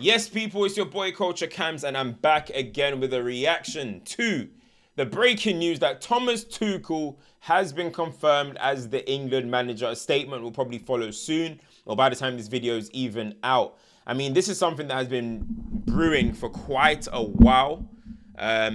Yes, people, it's your boy CultureCams, and I'm back again with a reaction to the breaking news that Thomas Tuchel has been confirmed as the England manager. A statement will probably follow soon, or by the time this video is even out. I mean, this is something that has been brewing for quite a while.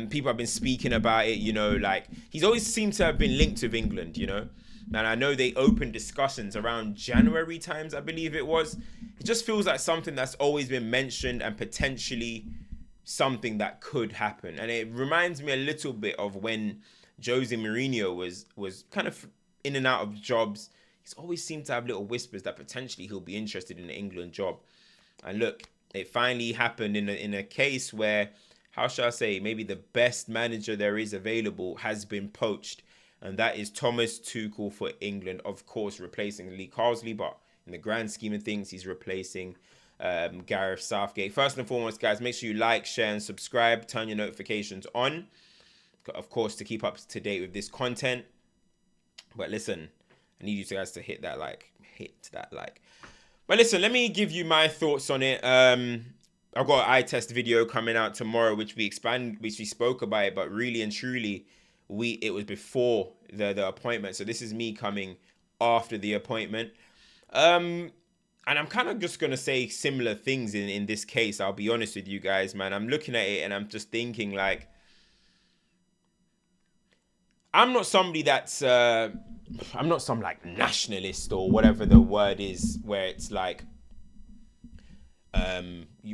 People have been speaking about it, like he's always seemed to have been linked with England, And I know they opened discussions around January times, I believe it was. It just feels like something that's always been mentioned and potentially something that could happen. And it reminds me a little bit of when Jose Mourinho was kind of in and out of jobs. He's always seemed to have little whispers that potentially he'll be interested in the England job. And look, it finally happened in a case where, how shall I say, maybe the best manager there is available has been poached. And that is Thomas Tuchel for England, of course, replacing Lee Carsley. But in the grand scheme of things, he's replacing Gareth Southgate. First and foremost, guys, make sure you like, share, and subscribe. Turn your notifications on, of course, to keep up to date with this content. But listen, I need you guys to hit that like. But listen, let me give you my thoughts on it. I've got an eye test video coming out tomorrow, which we spoke about it, but really and truly, it was before the appointment. So this is me coming after the appointment. And I'm kind of just gonna say similar things in this case. I'll be honest with you guys, man. I'm looking at it and I'm just thinking like, I'm not somebody that's I'm not some like nationalist or whatever the word is, where it's like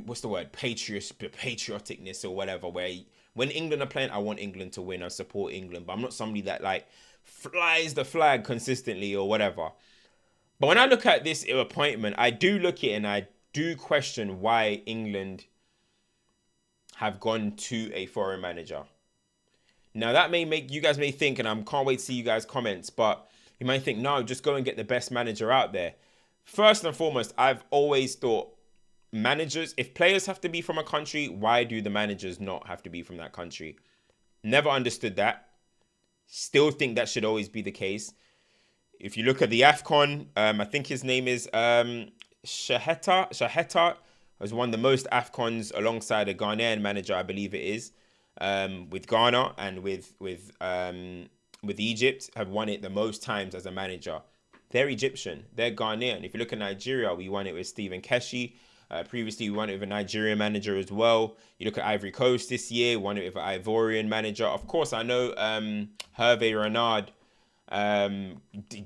what's the word, patrioticness or whatever, where when England are playing, I want England to win, I support England, but I'm not somebody that like flies the flag consistently or whatever. But when I look at this appointment, I do look at it and I do question why England have gone to a foreign manager. Now that may make you guys may think, and I can't wait to see you guys' comments, but you might think, no, just go and get the best manager out there. First and foremost, I've always thought managers, if players have to be from a country, why do the managers not have to be from that country? Never understood that. Still think that should always be the case. If you look at the AFCON, I think his name is Shaheta has won the most AFCONs alongside a Ghanaian manager, I believe it is, with Ghana and with Egypt, have won it the most times as a manager. They're Egyptian, they're Ghanaian. If you look at Nigeria, we won it with Stephen Keshi. Previously, we won it with a Nigerian manager as well. You look at Ivory Coast this year, won it with an Ivorian manager. Of course, I know Hervé Renard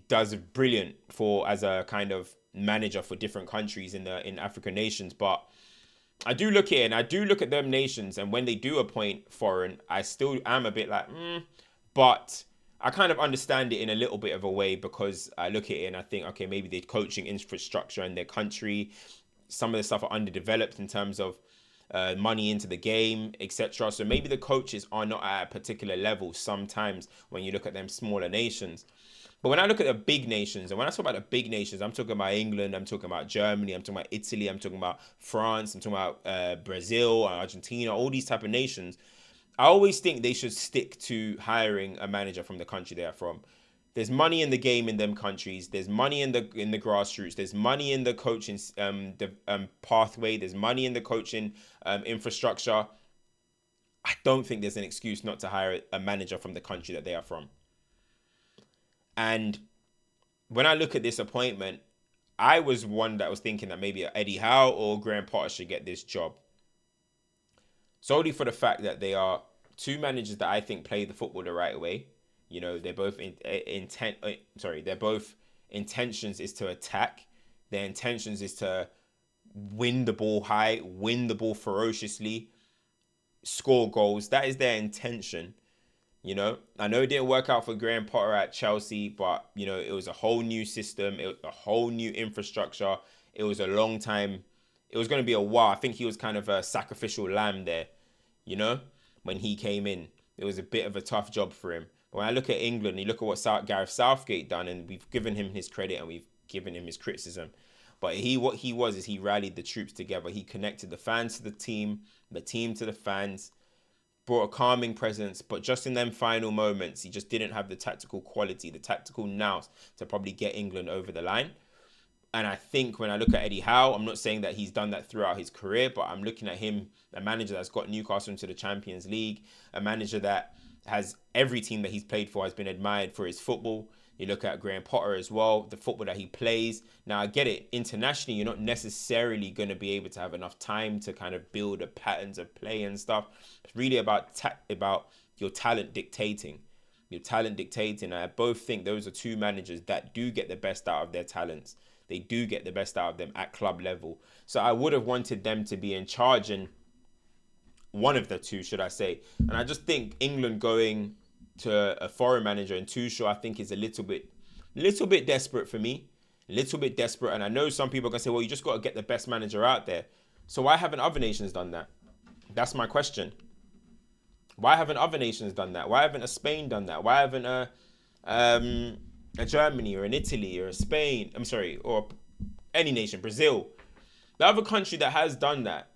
does brilliant as a kind of manager for different countries in African nations. But I do look at it and I do look at them nations, and when they do appoint foreign, I still am a bit like, but I kind of understand it in a little bit of a way, because I look at it and I think, okay, maybe the coaching infrastructure in their country, some of the stuff are underdeveloped in terms of money into the game, etc. So maybe the coaches are not at a particular level sometimes when you look at them smaller nations. But when I look at the big nations, and when I talk about the big nations, I'm talking about England, I'm talking about Germany, I'm talking about Italy, I'm talking about France, I'm talking about Brazil, Argentina, all these type of nations. I always think they should stick to hiring a manager from the country they are from. There's money in the game in them countries. There's money in the grassroots. There's money in the coaching pathway. There's money in the coaching infrastructure. I don't think there's an excuse not to hire a manager from the country that they are from. And when I look at this appointment, I was one that was thinking that maybe Eddie Howe or Graham Potter should get this job, solely for the fact that they are two managers that I think play the football the right way. You know, they're both Their both intentions is to attack. Their intentions is to win the ball high, win the ball ferociously, score goals. That is their intention. You know, I know it didn't work out for Graham Potter at Chelsea, but you know, it was a whole new system, it was a whole new infrastructure. It was a long time. It was going to be a while. I think he was kind of a sacrificial lamb there. You know, when he came in, it was a bit of a tough job for him. But when I look at England, you look at what Gareth Southgate done, and we've given him his credit and we've given him his criticism. But what he was is he rallied the troops together. He connected the fans to the team to the fans, brought a calming presence. But just in them final moments, he just didn't have the tactical quality, the tactical nous to probably get England over the line. And I think when I look at Eddie Howe, I'm not saying that he's done that throughout his career, but I'm looking at him, a manager that's got Newcastle into the Champions League, a manager that has every team that he's played for has been admired for his football. You look at Graham Potter as well, the football that he plays. Now, I get it. Internationally, you're not necessarily going to be able to have enough time to kind of build a patterns of play and stuff. It's really about your talent dictating. Your talent dictating. I both think those are two managers that do get the best out of their talents. They do get the best out of them at club level. So I would have wanted them to be in charge, and one of the two, should I say. And I just think England going to a foreign manager and Tuchel, I think is a little bit desperate for me. A little bit desperate. And I know some people are going to say, well, you just got to get the best manager out there. So why haven't other nations done that? That's my question. Why haven't other nations done that? Why haven't a Spain done that? Why haven't a Germany or an Italy or a Spain? I'm sorry, or any nation, Brazil. The other country that has done that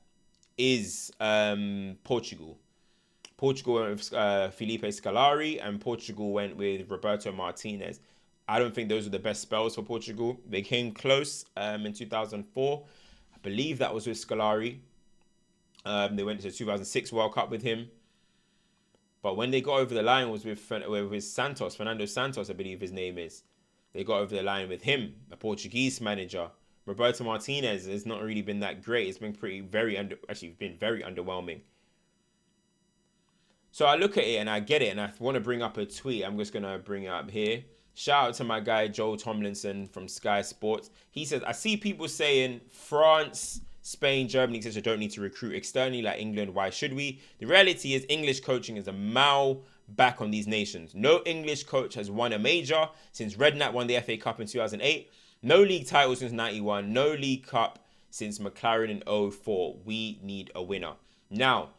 is Portugal. Portugal went with Felipe Scolari, and Portugal went with Roberto Martinez. I don't think those were the best spells for Portugal. They came close in 2004. I believe that was with Scolari. They went to the 2006 World Cup with him. But when they got over the line was with Santos, Fernando Santos, I believe his name is. They got over the line with him, a Portuguese manager. Roberto Martinez has not really been that great. It's been very underwhelming. So I look at it and I get it, and I want to bring up a tweet. I'm just going to bring it up here. Shout out to my guy, Joel Tomlinson from Sky Sports. He says, I see people saying France, Spain, Germany, etc. don't need to recruit externally like England. Why should we? The reality is English coaching is a mile back on these nations. No English coach has won a major since Redknapp won the FA Cup in 2008. No league title since 91. No league cup since McLaren in 04. We need a winner. Now,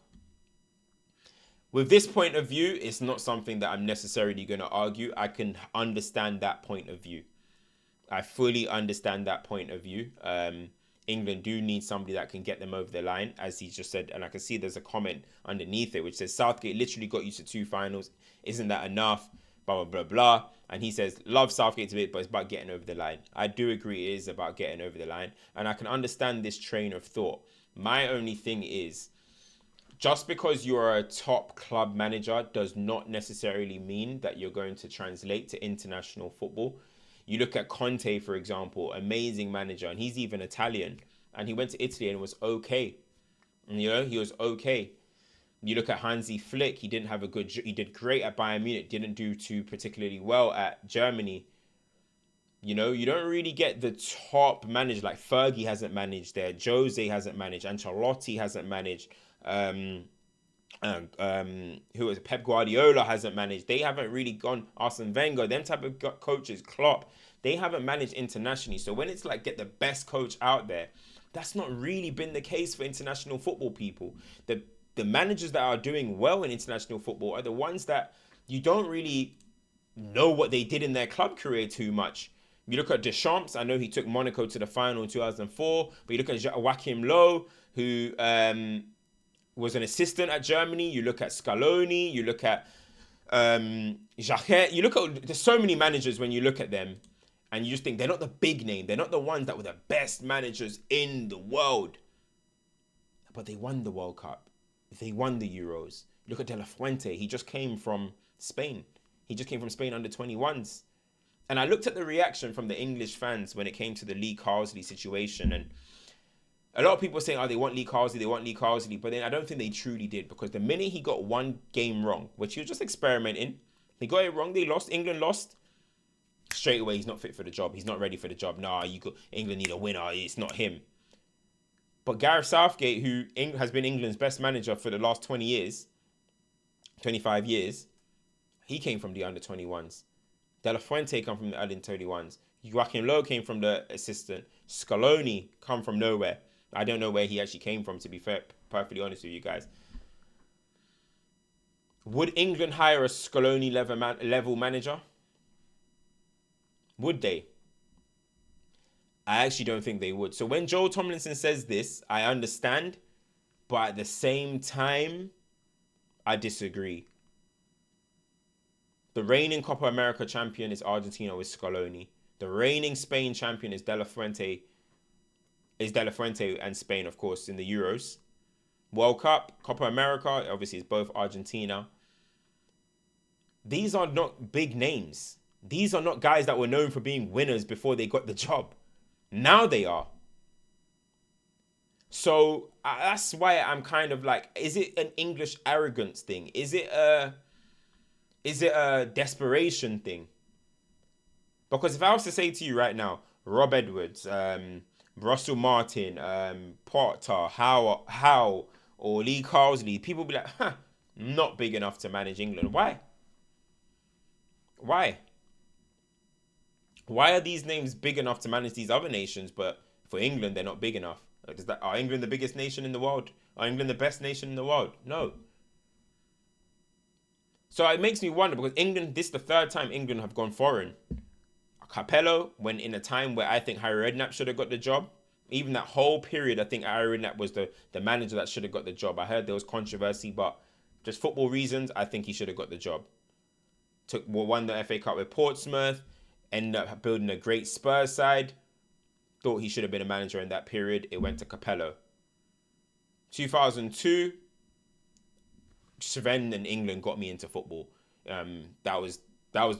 with this point of view, it's not something that I'm necessarily going to argue. I can understand that point of view. I fully understand that point of view. England do need somebody that can get them over the line, as he just said. And I can see there's a comment underneath it which says, Southgate literally got you to 2 finals. Isn't that enough? Blah, blah, blah, blah. And he says, love Southgate a bit, but it's about getting over the line. I do agree it is about getting over the line. And I can understand this train of thought. My only thing is, just because you're a top club manager does not necessarily mean that you're going to translate to international football. You look at Conte, for example, amazing manager, and he's even Italian. And he went to Italy and was okay. And, you know, he was okay. You look at Hansi Flick, he did great at Bayern Munich, didn't do too particularly well at Germany. You know, you don't really get the top manager, like Fergie hasn't managed there, Jose hasn't managed, Ancelotti hasn't managed, who is Pep Guardiola hasn't managed. They haven't really gone. Arsene Wenger, them type of coaches, Klopp, they haven't managed internationally. So when it's like get the best coach out there, that's not really been the case for international football people. The managers that are doing well in international football are the ones that you don't really know what they did in their club career too much. You look at Deschamps, I know he took Monaco to the final in 2004, but you look at Joachim Low, who was an assistant at Germany. You look at Scaloni, you look at Jacquet. You look at, there's so many managers when you look at them, and you just think they're not the big name. They're not the ones that were the best managers in the world. But they won the World Cup. They won the Euros. Look at De La Fuente. He just came from Spain. He just came from Spain under 21s. And I looked at the reaction from the English fans when it came to the Lee Carsley situation. And a lot of people were saying, oh, they want Lee Carsley. But then I don't think they truly did. Because the minute he got one game wrong, which he was just experimenting, they got it wrong. They lost. England lost. Straight away, he's not fit for the job. He's not ready for the job. Nah, England need a winner. It's not him. But Gareth Southgate, who has been England's best manager for the last 20 years, 25 years, he came from the under-21s. De La Fuente came from the under-21s. Joachim Low came from the assistant. Scaloni come from nowhere. I don't know where he actually came from, to be fair, perfectly honest with you guys. Would England hire a Scaloni level manager? Would they? I actually don't think they would. So when Joel Tomlinson says this, I understand. But at the same time, I disagree. The reigning Copa America champion is Argentina with Scaloni. The reigning Spain champion is De La Fuente. De La Fuente and Spain, of course, in the Euros. World Cup, Copa America, obviously it's both Argentina. These are not big names. These are not guys that were known for being winners before they got the job. Now they are. So that's why I'm kind of like, is it an English arrogance thing? Is it a desperation thing? Because if I was to say to you right now, Rob Edwards, Russell Martin, Potter, Howe, or Lee Carsley, people be like, not big enough to manage England. Why? Why? Why are these names big enough to manage these other nations, but for England, they're not big enough? Are England the biggest nation in the world? Are England the best nation in the world? No. So it makes me wonder, because England, this is the third time England have gone foreign. Capello went in a time where I think Harry Redknapp should have got the job. Even that whole period, I think Harry Redknapp was the manager that should have got the job. I heard there was controversy, but just football reasons, I think he should have got the job. Won the FA Cup with Portsmouth, ended up building a great Spurs side. Thought he should have been a manager in that period. It went to Capello. 2002, Sven and England got me into football. That was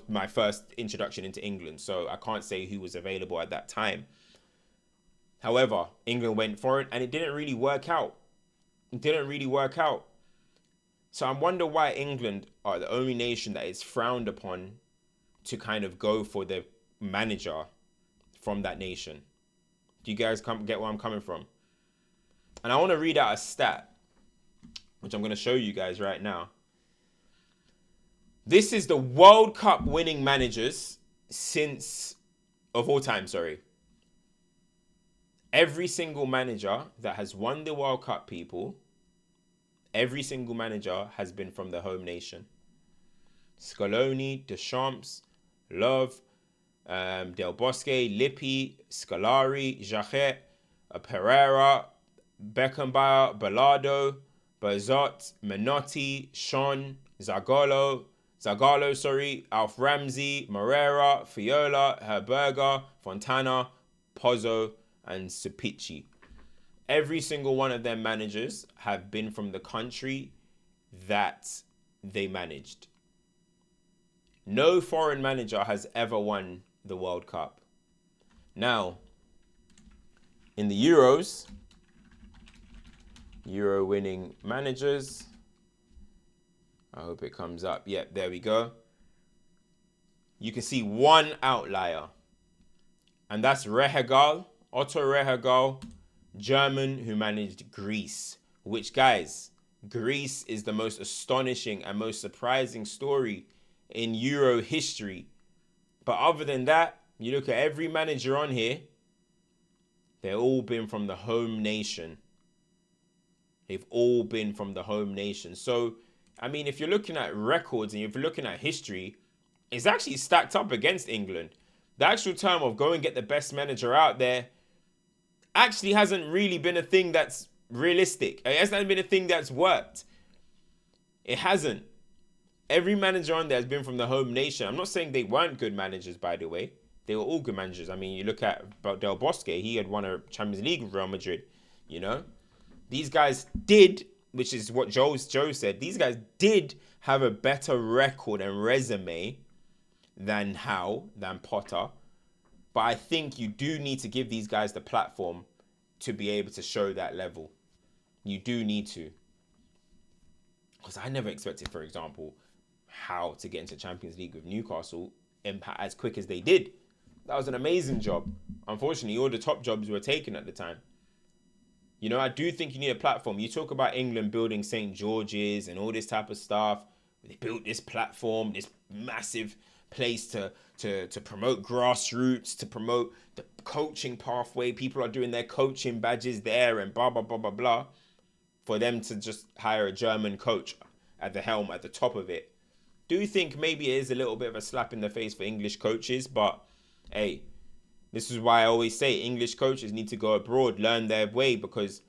my first introduction into England, so I can't say who was available at that time. However, England went for it, and it didn't really work out. So I wonder why England are the only nation that is frowned upon to kind of go for the manager from that nation. Do you guys get where I'm coming from? And I want to read out a stat, which I'm going to show you guys right now. This is the World Cup winning managers of all time. Every single manager that has won the World Cup, people, every single manager has been from the home nation. Scaloni, Deschamps, Love, Del Bosque, Lippi, Scolari, Jacquet, Pereira, Beckenbauer, Bellardo, Berzot, Menotti, Sean, Zagallo, Alf Ramsey, Moreira, Fiola, Herberger, Fontana, Pozzo, and Supici. Every single one of their managers have been from the country that they managed. No foreign manager has ever won the World Cup. Now, in the Euros, Euro winning managers, I hope it comes up. Yep, there we go. You can see one outlier, and that's Rehegal, Otto Rehegal, German, who managed Greece. Which, guys, Greece is the most astonishing and most surprising story in Euro history. But other than that, you look at every manager on here, they've all been from the home nation. They've all been from the home nation. So, I mean, if you're looking at records and if you're looking at history, it's actually stacked up against England. The actual term of go and get the best manager out there actually hasn't really been a thing that's realistic. It hasn't been a thing that's worked. It hasn't. Every manager on there has been from the home nation. I'm not saying they weren't good managers, by the way. They were all good managers. I mean, you look at Del Bosque, he had won a Champions League with Real Madrid, you know. These guys did, which is what Joe said, these guys did have a better record and resume than Potter. But I think you do need to give these guys the platform to be able to show that level. You do need to. Because I never expected, for example, Howe to get into Champions League with Newcastle as quick as they did. That was an amazing job. Unfortunately, all the top jobs were taken at the time. You know, I do think you need a platform. You talk about England building St. George's and all this type of stuff. They built this platform, this massive place to promote grassroots, to promote the coaching pathway. People are doing their coaching badges there and blah, blah, blah, blah, blah. For them to just hire a German coach at the helm, at the top of it. Do you think maybe it is a little bit of a slap in the face for English coaches? But, hey, this is why I always say English coaches need to go abroad, learn their way, because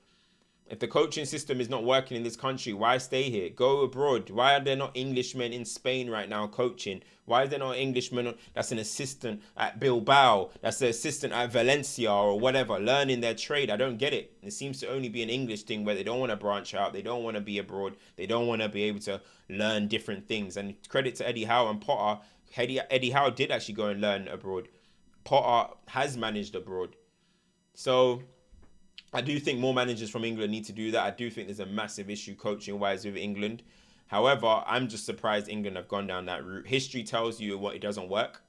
If the coaching system is not working in this country, why stay here? Go abroad. Why are there not Englishmen in Spain right now coaching? Why is there not an Englishman that's an assistant at Bilbao, that's an assistant at Valencia or whatever, learning their trade? I don't get it. It seems to only be an English thing where they don't want to branch out. They don't want to be abroad. They don't want to be able to learn different things. And credit to Eddie Howe and Potter. Eddie Howe did actually go and learn abroad. Potter has managed abroad. So I do think more managers from England need to do that. I do think there's a massive issue coaching-wise with England. However, I'm just surprised England have gone down that route. History tells you what it doesn't work.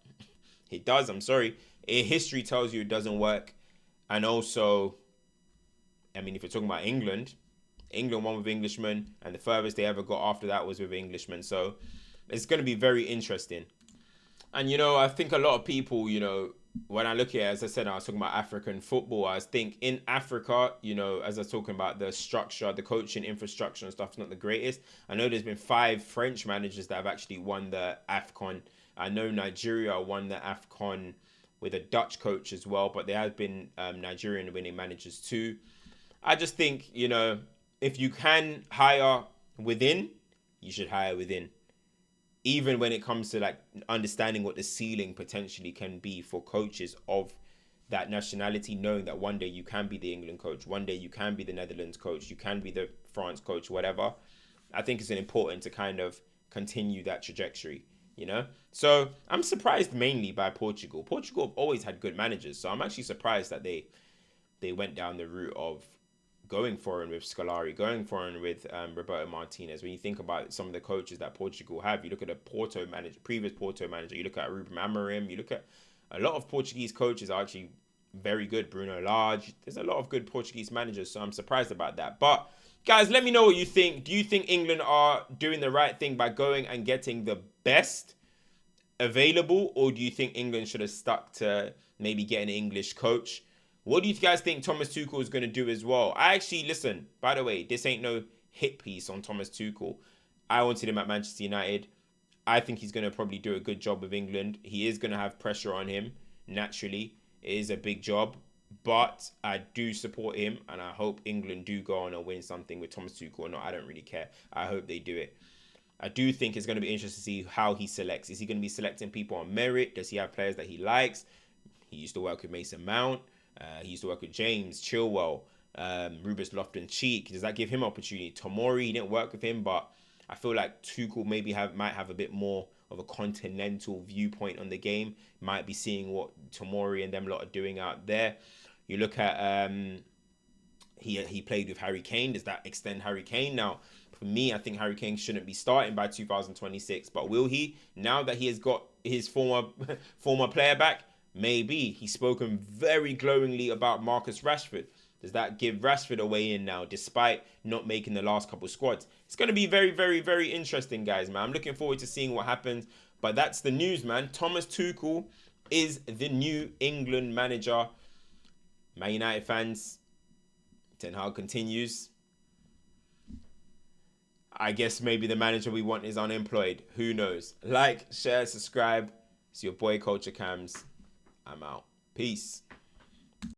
It does, I'm sorry. History tells you it doesn't work. And also, I mean, if you're talking about England won with Englishmen, and the furthest they ever got after that was with Englishmen. So it's going to be very interesting. And, I think a lot of people, when I look at it, as I said, I was talking about African football. I think in Africa, as I was talking about the structure, the coaching infrastructure and stuff is not the greatest. I know there's been 5 French managers that have actually won the AFCON. I know Nigeria won the AFCON with a Dutch coach as well, but there has been Nigerian winning managers too. I just think, if you can hire within, you should hire within. Even when it comes to like understanding what the ceiling potentially can be for coaches of that nationality, knowing that one day you can be the England coach, one day you can be the Netherlands coach, you can be the France coach, whatever. I think it's important to kind of continue that trajectory, So I'm surprised mainly by Portugal. Portugal have always had good managers, so I'm actually surprised that they went down the route of going foreign with Scolari, going foreign with Roberto Martinez. When you think about some of the coaches that Portugal have, you look at a previous Porto manager, you look at Ruben Amorim, you look at a lot of Portuguese coaches are actually very good. Bruno Lage, there's a lot of good Portuguese managers, so I'm surprised about that. But guys, let me know what you think. Do you think England are doing the right thing by going and getting the best available, or do you think England should have stuck to maybe getting an English coach? What do you guys think Thomas Tuchel is going to do as well? Listen, by the way, this ain't no hit piece on Thomas Tuchel. I wanted him at Manchester United. I think he's going to probably do a good job with England. He is going to have pressure on him, naturally. It is a big job, but I do support him, and I hope England do go on and win something with Thomas Tuchel or not. I don't really care. I hope they do it. I do think it's going to be interesting to see how he selects. Is he going to be selecting people on merit? Does he have players that he likes? He used to work with Mason Mount. He used to work with James, Chilwell, Rubens Loftus-Cheek. Does that give him opportunity? Tomori, he didn't work with him, but I feel like Tuchel might have a bit more of a continental viewpoint on the game. Might be seeing what Tomori and them lot are doing out there. You look at he played with Harry Kane. Does that extend Harry Kane? Now, for me, I think Harry Kane shouldn't be starting by 2026. But will he? Now that he has got his former player back, maybe. He's spoken very glowingly about Marcus Rashford. Does that give Rashford a way in now, despite not making the last couple squads? It's going to be very, very, very interesting, guys, man. I'm looking forward to seeing what happens. But that's the news, man. Thomas Tuchel is the new England manager. Man United fans, Ten Hag continues. I guess maybe the manager we want is unemployed. Who knows? Like, share, subscribe. It's your boy CultureCams. I'm out. Peace.